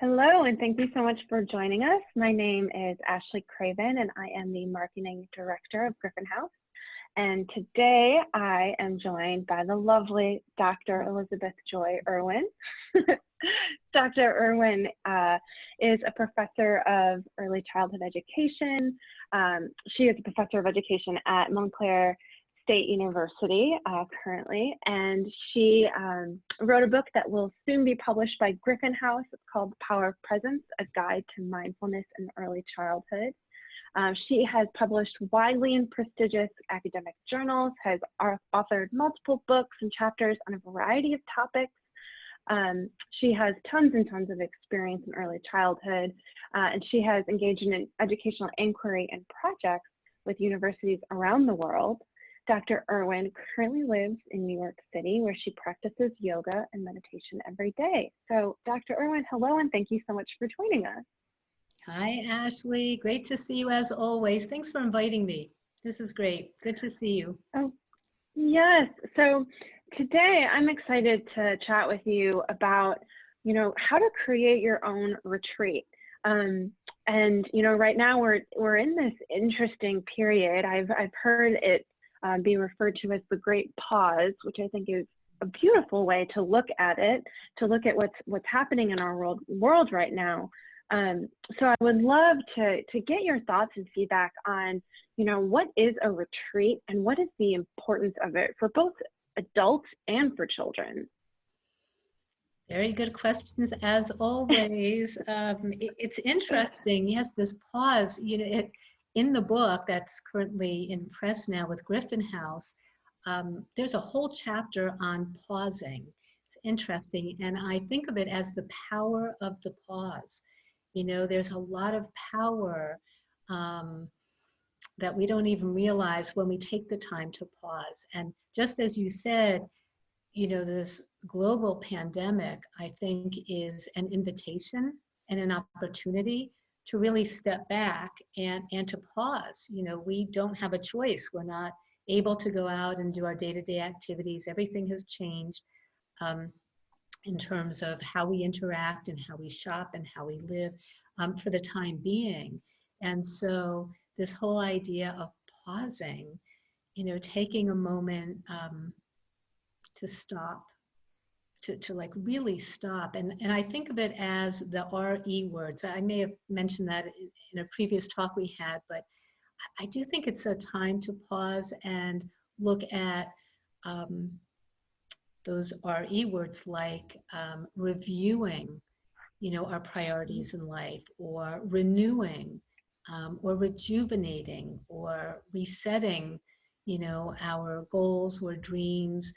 Hello, and thank you so much for joining us. My name is Ashley Craven, and I am the Marketing Director of Griffin House. And today I am joined by the lovely Dr. Elizabeth Joy Irwin. Dr. Irwin is a professor of early childhood education. She is a professor of education at Montclair State University currently, and she wrote a book that will soon be published by Griffin House. It's called The Power of Presence, A Guide to Mindfulness in Early Childhood. She has published widely in prestigious academic journals, has authored multiple books and chapters on a variety of topics. She has tons and tons of experience in early childhood, and she has engaged in educational inquiry and projects with universities around the world. Dr. Irwin currently lives in New York City, where she practices yoga and meditation every day. So Dr. Irwin, hello, and thank you so much for joining us. Hi, Ashley. Great to see you as always. Thanks for inviting me. This is great. Good to see you. Oh, yes. So today I'm excited to chat with you about, how to create your own retreat. And, right now we're in this interesting period. I've heard it be referred to as the Great Pause, which I think is a beautiful way to look at it, to look at what's happening in our world right now. So I would love to get your thoughts and feedback on, what is a retreat and what is the importance of it for both adults and for children? Very good questions as always. It's interesting. Yes, this pause, in the book that's currently in press now with Griffin House, there's a whole chapter on pausing. It's interesting. And I think of it as the power of the pause. There's a lot of power that we don't even realize when we take the time to pause. And just as you said, this global pandemic, I think, is an invitation and an opportunity to really step back and to pause. We don't have a choice. We're not able to go out and do our day-to-day activities. Everything has changed in terms of how we interact and how we shop and how we live for the time being. And so this whole idea of pausing, taking a moment to stop, to like really stop. And I think of it as the RE words. I may have mentioned that in a previous talk we had, but I do think it's a time to pause and look at those RE words like reviewing, our priorities in life, or renewing, or rejuvenating, or resetting, our goals or dreams.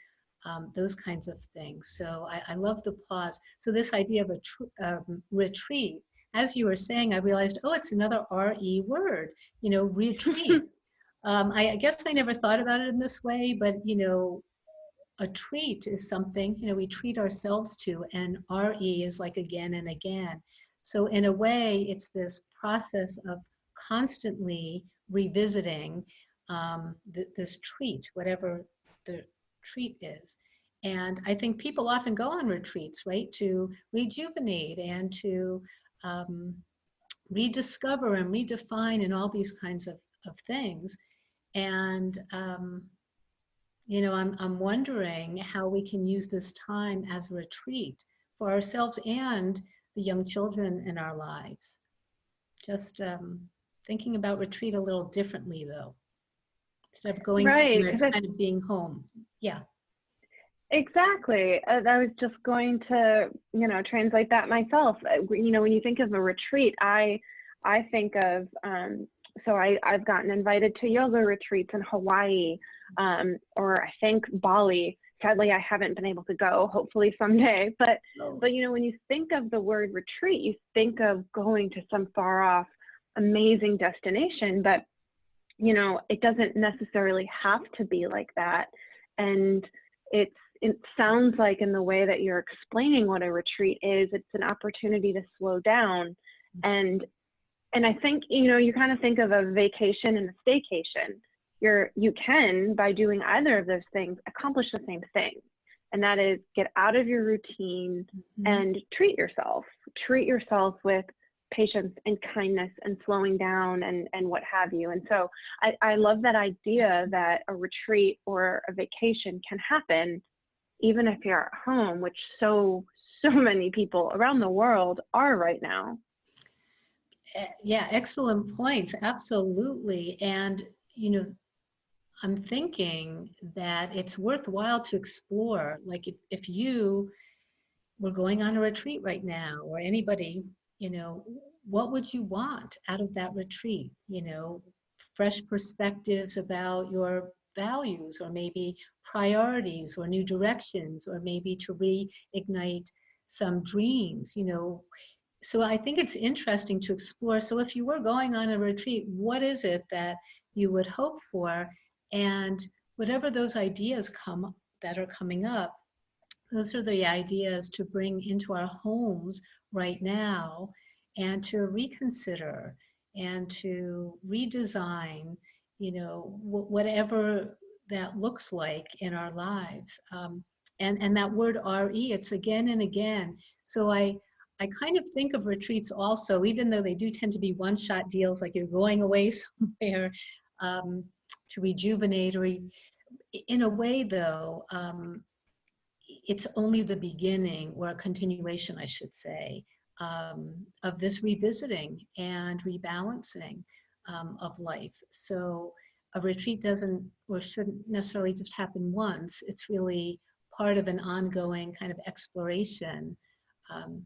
Those kinds of things. So I love the pause. So this idea of a retreat, as you were saying, I realized, it's another RE word, retreat. I guess I never thought about it in this way, but, a treat is something, we treat ourselves to, and RE is like again and again. So in a way, it's this process of constantly revisiting this treat, whatever the treat is. And I think people often go on retreats, right, to rejuvenate and to rediscover and redefine and all these kinds of things. And, I'm wondering how we can use this time as a retreat for ourselves and the young children in our lives. Just thinking about retreat a little differently, though. Instead of going somewhere, it's kind of being home. Yeah. Exactly. I was just going to, translate that myself. When you think of a retreat, I think of, so I've gotten invited to yoga retreats in Hawaii, or I think Bali. Sadly, I haven't been able to go, hopefully someday. But when you think of the word retreat, you think of going to some far off, amazing destination. But, it doesn't necessarily have to be like that. And it sounds like, in the way that you're explaining what a retreat is, it's an opportunity to slow down. And I think, you kind of think of a vacation and a staycation. You can, by doing either of those things, accomplish the same thing. And that is get out of your routine and treat yourself. treat yourself with patience and kindness and slowing down and what have you. And so I love that idea that a retreat or a vacation can happen even if you're at home, which so many people around the world are right now. Yeah, excellent points. Absolutely. And, I'm thinking that it's worthwhile to explore, like if you were going on a retreat right now, or anybody, you know, what would you want out of that retreat? Fresh perspectives about your values, or maybe priorities, or new directions, or maybe to reignite some dreams, So I think it's interesting to explore. So if you were going on a retreat, what is it that you would hope for? And whatever those ideas that are coming up, those are the ideas to bring into our homes right now, and to reconsider and to redesign, whatever that looks like in our lives. And that word RE, it's again and again. So I kind of think of retreats also, even though they do tend to be one-shot deals, like you're going away somewhere to rejuvenate, or in a way though, it's only the beginning, or a continuation, I should say, of this revisiting and rebalancing of life. So a retreat doesn't or shouldn't necessarily just happen once. It's really part of an ongoing kind of exploration, um,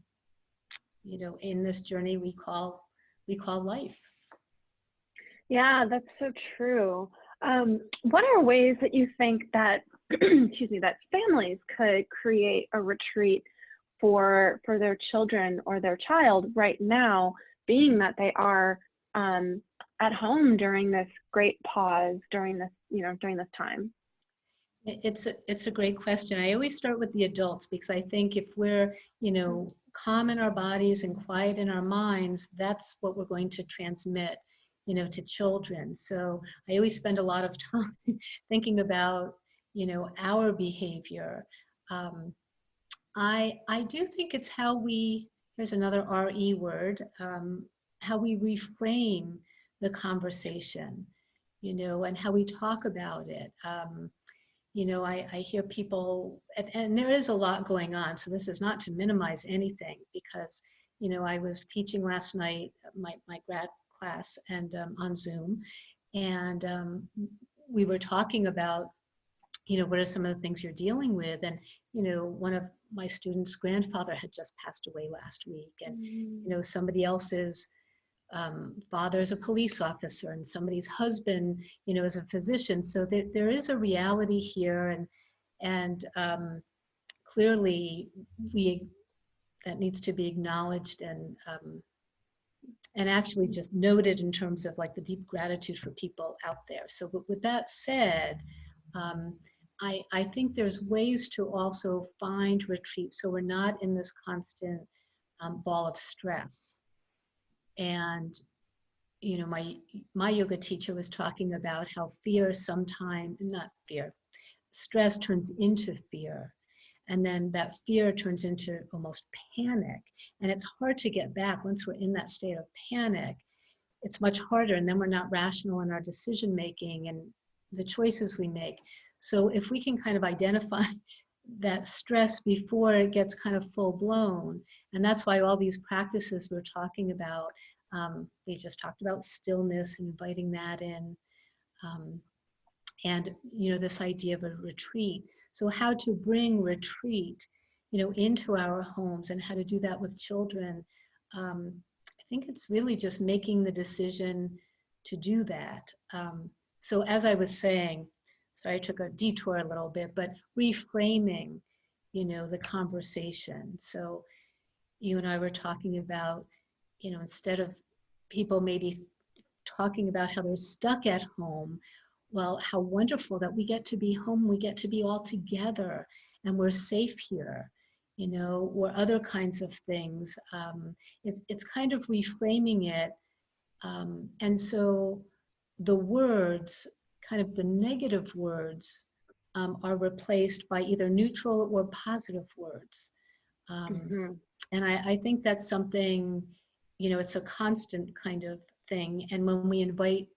in this journey we call life. Yeah, that's so true. What are ways that you think that, excuse me, that families could create a retreat for their children or their child right now, being that they are at home during this great pause, during this, during this time? It's a great question. I always start with the adults, because I think if we're, calm in our bodies and quiet in our minds, that's what we're going to transmit, to children. So I always spend a lot of time thinking about, our behavior. I do think it's how here's another RE word, how we reframe the conversation, and how we talk about it. I hear people, and there is a lot going on, so this is not to minimize anything, because, I was teaching last night, my grad class, and on Zoom, and we were talking about, what are some of the things you're dealing with? And, one of my students' grandfather had just passed away last week, and, somebody else's father is a police officer, and somebody's husband, is a physician. So there is a reality here, and clearly that needs to be acknowledged, and actually just noted in terms of like the deep gratitude for people out there. So, but with that said, I think there's ways to also find retreat, so we're not in this constant ball of stress. And my yoga teacher was talking about how stress turns into fear, and then that fear turns into almost panic, and it's hard to get back once we're in that state of panic. It's much harder, and then we're not rational in our decision making and the choices we make. So if we can kind of identify that stress before it gets kind of full blown, and that's why all these practices we're talking about, they just talked about stillness and inviting that in, and this idea of a retreat. So how to bring retreat, into our homes, and how to do that with children. I think it's really just making the decision to do that. So as I was saying, sorry, I took a detour a little bit, but reframing, the conversation. So you and I were talking about, instead of people maybe talking about how they're stuck at home, well, how wonderful that we get to be home, we get to be all together, and we're safe here, or other kinds of things. It's kind of reframing it. And so the words, kind of the negative words, are replaced by either neutral or positive words. And I think that's something, you know, it's a constant kind of thing. And when we invite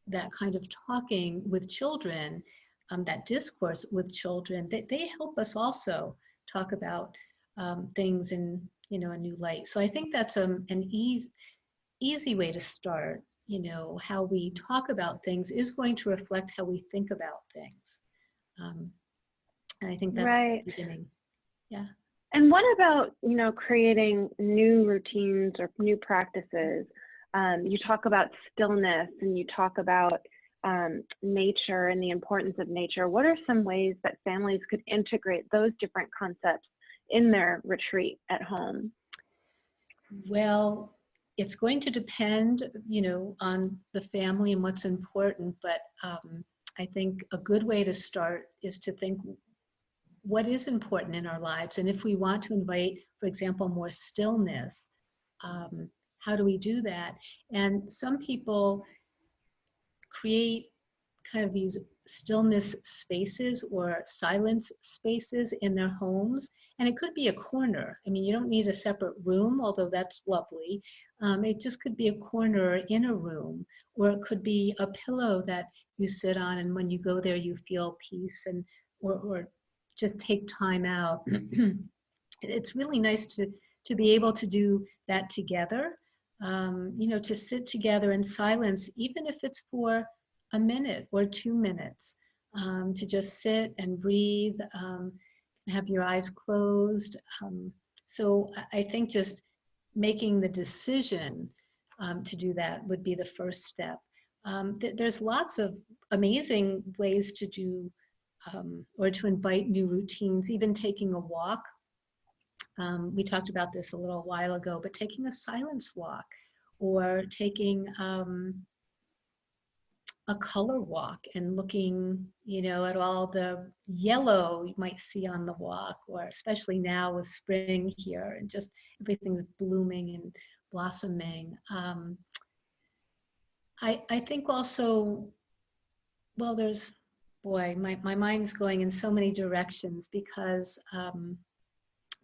that kind of talking with children, that discourse with children, they help us also talk about things in, you know, a new light. So I think that's an easy way to start. You know, how we talk about things is going to reflect how we think about things. Um, and I think that's Right. the beginning. Yeah. And what about, you know, creating new routines or new practices? You talk about stillness and you talk about nature and the importance of nature. What are some ways that families could integrate those different concepts in their retreat at home? Well, it's going to depend, you know, on the family and what's important, but I think a good way to start is to think what is important in our lives. And if we want to invite, for example, more stillness, um, how do we do that? And some people create kind of these stillness spaces or silence spaces in their homes. And it could be a corner. I mean, you don't need a separate room, although that's lovely. It just could be a corner in a room, or it could be a pillow that you sit on, and when you go there, you feel peace, and or just take time out. It's really nice to be able to do that together. You know, to sit together in silence, even if it's for a minute or 2 minutes, to just sit and breathe, have your eyes closed. So I think just making the decision to do that would be the first step. There's lots of amazing ways to do or to invite new routines, even taking a walk. We talked about this a little while ago, but taking a silence walk or taking a color walk and looking, you know, at all the yellow you might see on the walk, or especially now with spring here and just everything's blooming and blossoming. I think also, well, boy, my mind's going in so many directions because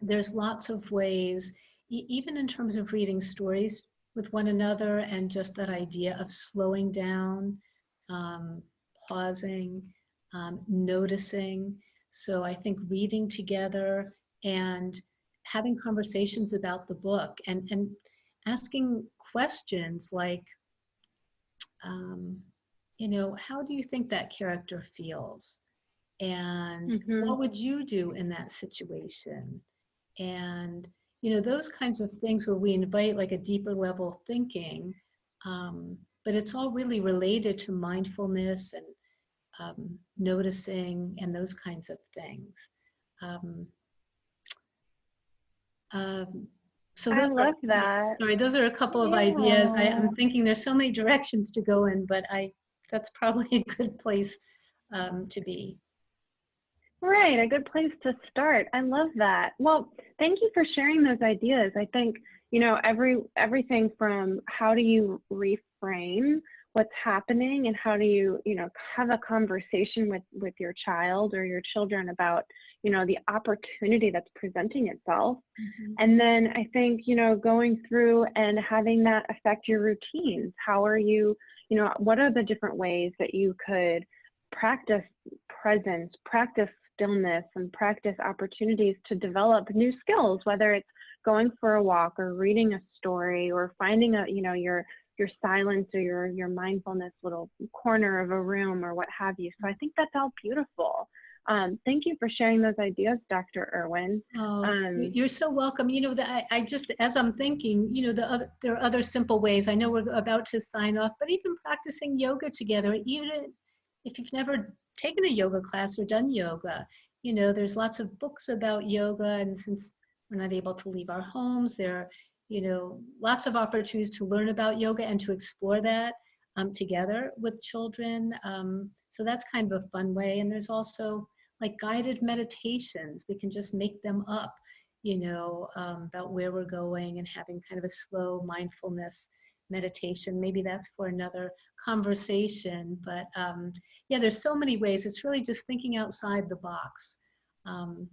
there's lots of ways, even in terms of reading stories with one another and just that idea of slowing down, um, pausing, noticing. So I think reading together and having conversations about the book and asking questions like, um, you know, how do you think that character feels? And Mm-hmm. what would you do in that situation? And you know, those kinds of things where we invite like a deeper level thinking, but it's all really related to mindfulness and noticing and those kinds of things. Um, um, so I those are, love that. sorry, those are a couple of ideas. Yeah. I'm thinking there's so many directions to go in, but that's probably a good place to be. Right, a good place to start. I love that. Well, thank you for sharing those ideas. I think, you know, everything from how do you reframe what's happening and how do you, you know, have a conversation with your child or your children about, you know, the opportunity that's presenting itself. Mhm. And then I think, you know, going through and having that affect your routines. How are you, you know, what are the different ways that you could practice presence, practice stillness, and practice opportunities to develop new skills, whether it's going for a walk or reading a story or finding a, you know, your silence or your mindfulness little corner of a room or what have you. So I think that's all beautiful. Thank you for sharing those ideas, Dr. Irwin. Oh, Um, you're so welcome. You know, I just, as I'm thinking, you know, there are other simple ways. I know we're about to sign off, but even practicing yoga together, even if you've never taken a yoga class or done yoga, you know, there's lots of books about yoga. And since we're not able to leave our homes, there are, you know, lots of opportunities to learn about yoga and to explore that together with children. So that's kind of a fun way. And there's also like guided meditations. We can just make them up, you know, about where we're going and having kind of a slow mindfulness meditation. Maybe that's for another conversation. But yeah, there's so many ways. It's really just thinking outside the box. Um,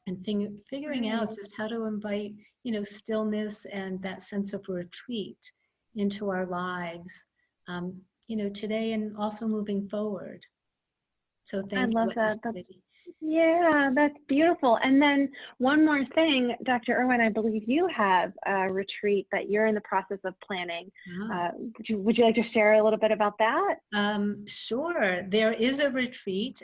and figuring out just how to invite, stillness and that sense of retreat into our lives, today and also moving forward. So I thank you, love that. Ashley. Yeah, that's beautiful. And then one more thing, Dr. Irwin, I believe you have a retreat that you're in the process of planning. Ah. Would you like to share a little bit about that? Sure. There is a retreat.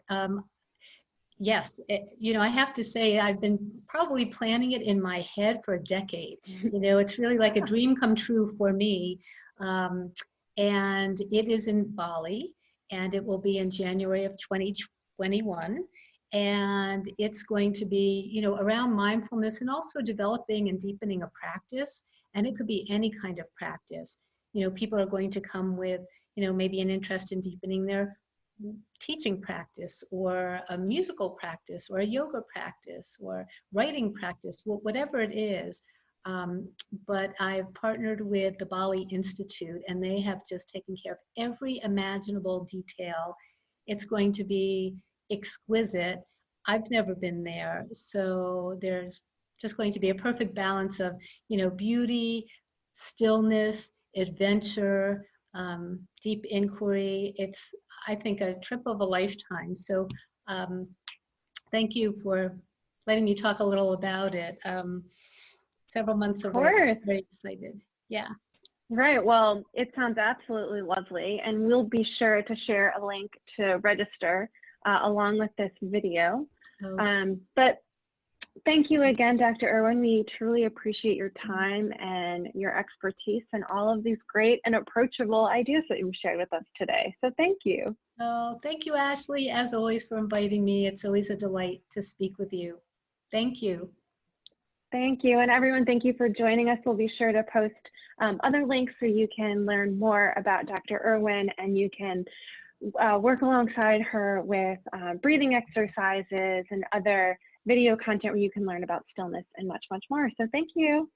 Yes, I have to say I've been probably planning it in my head for a decade. It's really like a dream come true for me. And it is in Bali, and it will be in January of 2021. And it's going to be, around mindfulness and also developing and deepening a practice. And it could be any kind of practice. People are going to come with, maybe an interest in deepening their teaching practice or a musical practice or a yoga practice or writing practice, whatever it is. But I've partnered with the Bali Institute, and they have just taken care of every imaginable detail. It's going to be exquisite. I've never been there, so there's just going to be a perfect balance of, beauty, stillness, adventure, deep inquiry. It's, I think, a trip of a lifetime. So thank you for letting me talk a little about it. Several months Of away. course. Very excited. Yeah. Right. Well, it sounds absolutely lovely. And we'll be sure to share a link to register along with this video. Oh. But thank you again, Dr. Irwin. We truly appreciate your time and your expertise and all of these great and approachable ideas that you've shared with us today. So thank you. Oh, thank you, Ashley, as always, for inviting me. It's always a delight to speak with you. Thank you. Thank you. And everyone, thank you for joining us. We'll be sure to post other links so you can learn more about Dr. Irwin, and you can work alongside her with breathing exercises and other video content where you can learn about stillness and much, much more. So thank you.